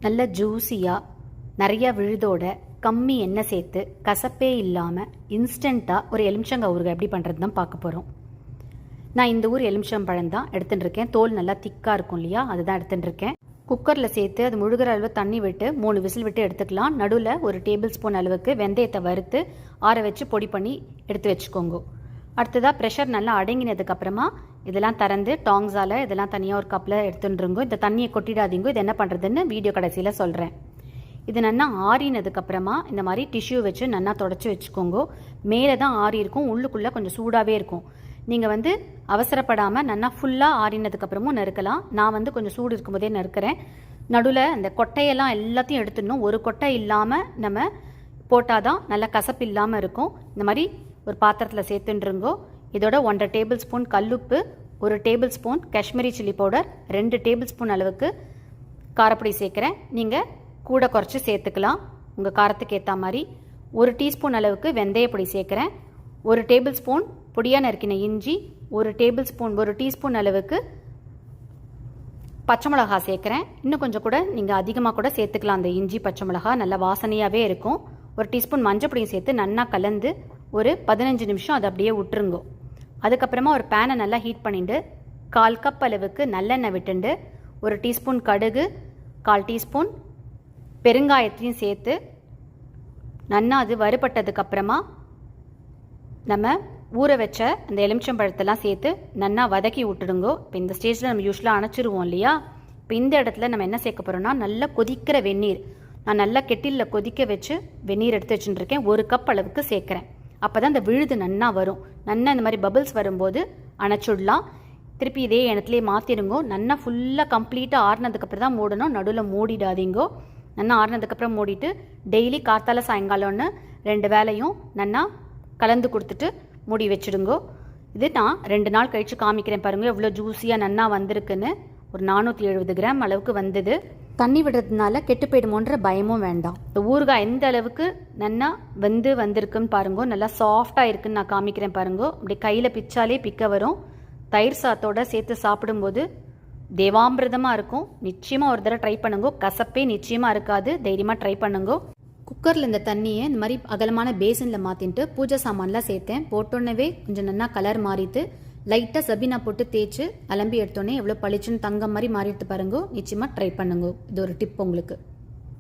நல்ல ஜூஸியாக நிறைய விழுதோட கம்மி எண்ணெய் சேர்த்து கசப்பே இல்லாமல் இன்ஸ்டண்ட்டாக ஒரு எலுமிச்சங்காய் ஊறுகாய் எப்படி பண்ணுறது தான் பார்க்க போகிறோம். நான் இந்த ஊர் எலுமிச்சம்பழம் தான் எடுத்துகிட்டு இருக்கேன். தோல் நல்லா திக்காக இருக்கும் இல்லையா, அதுதான் எடுத்துகிட்டு இருக்கேன். குக்கரில் சேர்த்து அது முழுகிற அளவு தண்ணி விட்டு 3 விசில் விட்டு எடுத்துக்கலாம். நடுவில் ஒரு டேபிள் ஸ்பூன் அளவுக்கு வெந்தயத்தை வறுத்து ஆற வச்சு பொடி பண்ணி எடுத்து வச்சுக்கோங்க. அடுத்ததாக ப்ரெஷர் நல்லா அடங்கினதுக்கப்புறமா இதெல்லாம் திறந்து டாங்ஸால் இதெல்லாம் தனியாக ஒரு கப்பில் எடுத்துட்டுருங்க. இந்த தண்ணியை கொட்டிடாதீங்க. இது என்ன பண்ணுறதுன்னு வீடியோ கடைசியில் சொல்கிறேன். இது நல்லா ஆறினதுக்கப்புறமா இந்த மாதிரி டிஷ்யூ வச்சு நல்லா தொடச்சி வச்சுக்கோங்க. மேலே தான் ஆறி இருக்கும், உள்ளுக்குள்ளே கொஞ்சம் சூடாகவே இருக்கும். நீங்கள் அவசரப்படாமல் நல்லா ஃபுல்லாக ஆறினதுக்கப்புறமும் நறுக்கலாம். நான் கொஞ்சம் சூடு இருக்கும்போதே நறுக்கிறேன். நடுவில் அந்த கொட்டையெல்லாம் எல்லாத்தையும் எடுத்துடணும். ஒரு கொட்டை இல்லாமல் நம்ம போட்டால் தான் நல்லா கசப்பு இல்லாமல் இருக்கும். இந்த மாதிரி ஒரு பாத்திரத்தில் சேர்த்துட்டுருங்கோ. இதோட 1.5 டேபிள் ஸ்பூன் கல்லுப்பு, 1 table spoon Kashmiri chilli powder, 2 table spoon அளவுக்கு காரப்பொடி சேர்க்குறேன். நீங்கள் கூட குறைச்சி சேர்த்துக்கலாம் உங்கள் காரத்துக்கு ஏற்ற மாதிரி. 1 டீஸ்பூன் அளவுக்கு வெந்தயப்பொடி சேர்க்குறேன். 1 டேபிள் ஸ்பூன் பொடியாக நறுக்கின இஞ்சி, 1 டீஸ்பூன் அளவுக்கு பச்சை மிளகா சேர்க்குறேன். இன்னும் கொஞ்சம் கூட நீங்கள் அதிகமாக கூட சேர்த்துக்கலாம். அந்த இஞ்சி பச்சை மிளகா நல்ல வாசனையாகவே இருக்கும். 1 டீஸ்பூன் மஞ்சள் பொடியும் சேர்த்து நல்லா கலந்து ஒரு 15 நிமிஷம் அதை அப்படியே விட்டுருங்கோ. அதுக்கப்புறமா ஒரு பேனை நல்லா ஹீட் பண்ணிட்டு 1/4 கப் அளவுக்கு நல்லெண்ணெய் விட்டுண்டு 1 டீஸ்பூன் கடுகு, 1/4 டீஸ்பூன் பெருங்காயத்தையும் சேர்த்து நல்லா அது வறுபட்டதுக்கப்புறமா நம்ம ஊற வச்ச அந்த எலுமிச்சம்பழத்தெல்லாம் சேர்த்து நல்லா வதக்கி விட்டுடுங்கோ. இப்போ இந்த ஸ்டேஜில் நம்ம யூஸ்வலாக அணைச்சிருவோம் இல்லையா. இப்போ இந்த இடத்துல நம்ம என்ன சேர்க்க போகிறோம்னா நல்லா கொதிக்கிற வெந்நீர். நான் நல்லா கெட்டிலில் கொதிக்க வச்சு வெந்நீர் எடுத்து வச்சுட்டுருக்கேன். 1 கப் அளவுக்கு சேர்க்குறேன். அப்போ தான் அந்த விழுது நன்னா வரும். நன்னா இந்த மாதிரி பபிள்ஸ் வரும்போது அணைச்சிடலாம். திருப்பி இதே இடத்துலையே மாற்றிடுங்கோ. நல்லா ஃபுல்லாக கம்ப்ளீட்டாக ஆறினதுக்கப்புறம் தான் மூடணும். நடுவில் மூடிடாதீங்கோ. நல்லா ஆறினதுக்கப்புறம் மூடிட்டு டெய்லி காத்தால சாயங்காலம்னு 2 வேளையும் நல்லா கலந்து கொடுத்துட்டு மூடி வச்சுடுங்கோ. இது நான் 2 நாள் கழித்து காமிக்கிறேன் பாருங்கள் எவ்வளோ ஜூஸியாக நன்னா வந்திருக்குன்னு. ஒரு 470 கிராம் அளவுக்கு வந்தது. தண்ணி விடுறதுனால கெட்டு போயிடுமோன்ற பயமும் வேண்டாம். இந்த ஊறுகாய் எந்த அளவுக்கு நன்னா வந்திருக்குன்னு பாருங்கோ. நல்லா சாஃப்டாக இருக்குன்னு நான் காமிக்கிறேன் பாருங்கோ. அப்படி கையில் பிச்சாலே பிக்க வரும். தயிர் சாத்தோட சேர்த்து சாப்பிடும்போது தேவாமிர்தமாக இருக்கும். நிச்சயமாக ஒரு தடவை ட்ரை பண்ணுங்கோ. கசப்பே நிச்சயமாக இருக்காது. தைரியமாக ட்ரை பண்ணுங்கோ. குக்கரில் இந்த தண்ணியை இந்த மாதிரி அகலமான பேசனில் மாற்றிட்டு பூஜை சாமான்லாம் சேர்த்தேன். போட்டோன்னே கொஞ்சம் நல்லா கலர் மாறிட்டு லைட்டாக சபீனா போட்டு தேய்ச்சி அலம்பி எடுத்தோன்னே எவ்வளோ பளிச்சுன்னு தங்கம் மாதிரி மாறிட்டு பாருங்கோ. நிச்சயமாக ட்ரை பண்ணுங்கோ. இது ஒரு டிப் உங்களுக்கு.